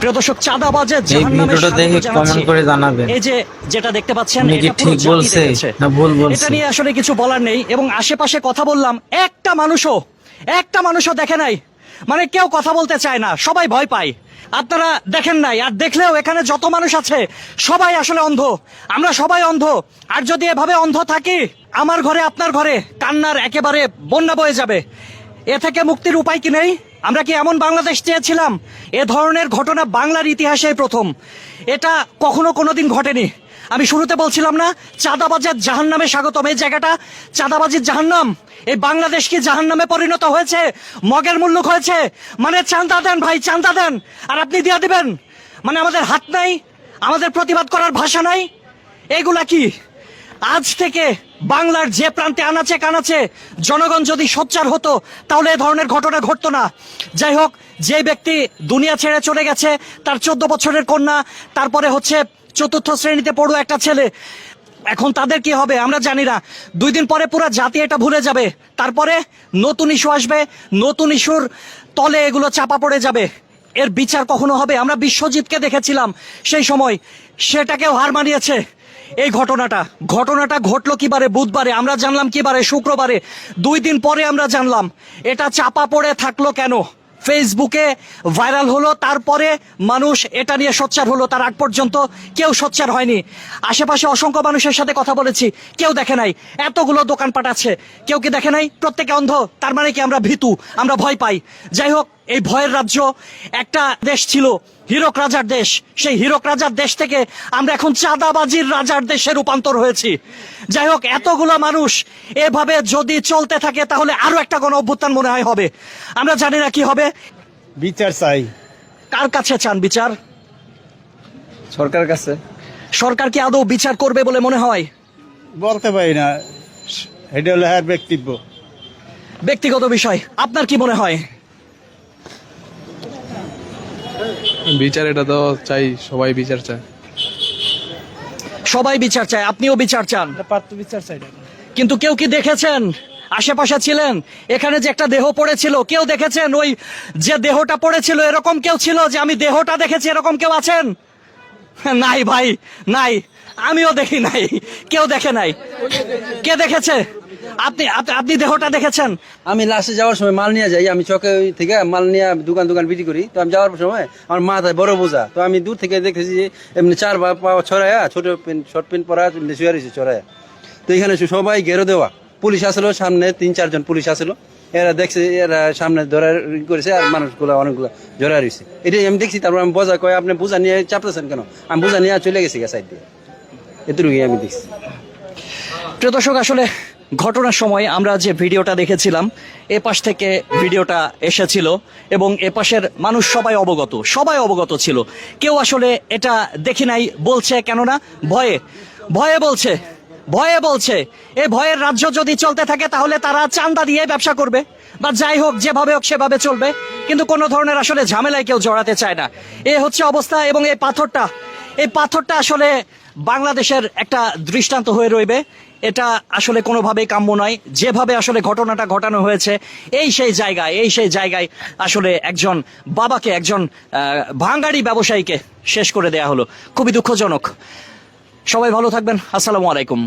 প্রিয় দর্শক, চাঁদাবাজের জাহান্নামে কমেন্ট করে জানাবেন। এই যে যেটা দেখতে পাচ্ছেন, এটা ঠিক বলছে না ভুল বলছে, এটা নিয়ে আসলে কিছু বলার নেই। এবং আশেপাশে কথা বললাম, একটা মানুষও দেখে নাই, মানে কেউ কথা বলতে চায় না, সবাই ভয় পায়। আপনারা দেখেন নাই, আর দেখলেও এখানে যত মানুষ আছে সবাই আসলে অন্ধ, আমরা সবাই অন্ধ। আর যদি এভাবে অন্ধ থাকি, আমার ঘরে আপনার ঘরে কান্নার একেবারে বন্যা বয়ে যাবে। এ থেকে মুক্তির উপায় কি নেই? আমরা কি এমন বাংলাদেশ চেয়েছিলাম? এ ধরনের ঘটনা বাংলার ইতিহাসে প্রথম, এটা কখনো কোনোদিন ঘটেনি। আমি শুরুতে বলছিলাম না, চাঁদাবাজের জাহান্নামে স্বাগতম। এই জায়গাটা চাঁদাবাজির জাহান্নাম। এই বাংলাদেশ কি জাহান্নামে পরিণত হয়েছে, মগের মুল্লুক হয়েছে? মানে চাঁদা দেন ভাই, চাঁদা দেন, আর আপনি দিয়ে দিবেন। মানে আমাদের হাত নাই, আমাদের প্রতিবাদ করার ভাষা নাই, এগুলা কি? আজ থেকে বাংলার যে প্রান্তে আনাচে কানাচে জনগণ যদি সোচ্চার হতো, তাহলে এ ধরনের ঘটনা ঘটতো না। যাই হোক, যে ব্যক্তি দুনিয়া ছেড়ে চলে গেছে, তার 14 বছরের কন্যা, তারপরে হচ্ছে 4র্থ শ্রেণীতে পড়ুয়া একটা ছেলে, এখন তাদের কি হবে আমরা জানি না। 2 দিন পরে পুরো জাতি এটা ভুলে যাবে, তারপরে নতুন ইস্যু আসবে, নতুন ইস্যুর তলে এগুলো চাপা পড়ে যাবে। এর বিচার কখনো হবে? আমরা বিশ্বজিৎকে দেখেছিলাম সেই সময়, সেটাকেও হার মানিয়েছে। এই ঘটনাটা ঘটলো কিবারে? বুধবারে। আমরা জানলাম কিবারে? শুক্রবারে। 2 দিন পরে আমরা জানলাম। এটা চাপা পড়ে থাকলো কেন? ফেসবুকে ভাইরাল হলো, তারপরে মানুষ এটা নিয়ে সোচ্চার হলো। তার আগ পর্যন্ত কেউ সোচ্চার হয়নি। আশেপাশে অসংখ্য মানুষের সাথে কথা বলেছি, কেউ দেখে নাই। এতগুলো দোকানপাট আছে, কেউ কি দেখে নাই? প্রত্যেকে অন্ধ। তার মানে কি আমরা ভীতু, আমরা ভয় পাই? যাই হোক, এই ভয়ের রাজ্য একটা দেশ ছিল, হীরক রাজার দেশ। সেই হীরক রাজার দেশ থেকে আমরা এখন চাঁদাবাজির রাজার দেশে রূপান্তর হয়েছি। যাই হোক, এতগুলো মানুষ এভাবে যদি চলতে থাকে, তাহলে আরো একটা গণ অভ্যুত্থান মনে হয় হবে। আমরা জানি না কি হবে। বিচার চাই। কার কাছে চান বিচার? সরকার কাছে। সরকার কি আদৌ বিচার করবে বলে মনে হয়? বলতে পারি না, এটা হলো হ্যাঁ ব্যক্তিগত বিষয়। আপনার কি মনে হয়? বিচার এটা তো চাই, সবাই বিচার চায়। সবাই বিচার চায়, আপনিও বিচার চান। বিচার চাই। কিন্তু কেউ কি দেখেছেন? আশেপাশে ছিলেন, এখানে যে একটা দেহ পড়েছিল, কেউ দেখেছেন? ওই যে দেহটা পড়েছিল, এরকম কেউ ছিল যে আমি দেহটা দেখেছি, এরকম কেউ আছেন? নাই ভাই, নাই। আমিও দেখি নাই, কেউ দেখে নাই। কে দেখেছে? আপনি দেহটা দেখেছেন? আমি লাস্টে যাওয়ার সময় মাল নিয়ে যাই, আমি চকে থেকে মাল নিয়ে দোকান বিক্রি করি। তো আমি যাওয়ার সময় আমার মাথায় বড় বোঝা, তো আমি দূর থেকে দেখেছি যে এমনি 4 পা ছড়ায়া, ছোট শর্ট প্যান্ট পরা শুয়ে রয়েছে ছড়ায়া। তো এখানে সবাই ঘেরো দেওয়া, পুলিশ আসলো সামনে, 3-4 জন পুলিশ আসলো। এরা দেখছে, এরা সামনে ধরা করেছে, আর মানুষগুলো অনেকগুলো জড়া রয়েছে। এটাই আমি দেখছি। তারপর আমি বোঝা কয়, আপনি বোঝা নিয়ে চাপতেছেন কেন? আমি বোঝা নিয়ে চলে গেছি সাইড দিয়ে। এতটুকুই আমি দেখছি। প্রিয় দর্শক, আসলে ঘটনার সময় আমরা যে ভিডিওটা দেখেছিলাম, এ পাশ থেকে ভিডিওটা এসেছিল এবং এ পাশের মানুষ সবাই অবগত ছিল। কেউ আসলে এটা দেখি নাই বলছে, কেননা ভয়ে বলছে। এই ভয়ের রাজ্য যদি চলতে থাকে, তাহলে তারা চাঁদা দিয়ে ব্যবসা করবে, বা যাই হোক, যেভাবে হোক সেভাবে চলবে। কিন্তু কোনো ধরনের আসলে ঝামেলায় কেউ জড়াতে চায় না। এ হচ্ছে অবস্থা। এবং এই পাথরটা আসলে বাংলাদেশের একটা দৃষ্টান্ত হয়ে রইবে। এটা আসলে কোনোভাবেই কাম্য নয়। যেভাবে আসলে ঘটনাটা ঘটানো হয়েছে, এই সেই জায়গায় আসলে একজন বাবাকে, একজন ভাঙাড়ি ব্যবসায়ীকে শেষ করে দেয়া হলো। খুবই দুঃখজনক। সবাই ভালো থাকবেন। আসসালামু আলাইকুম।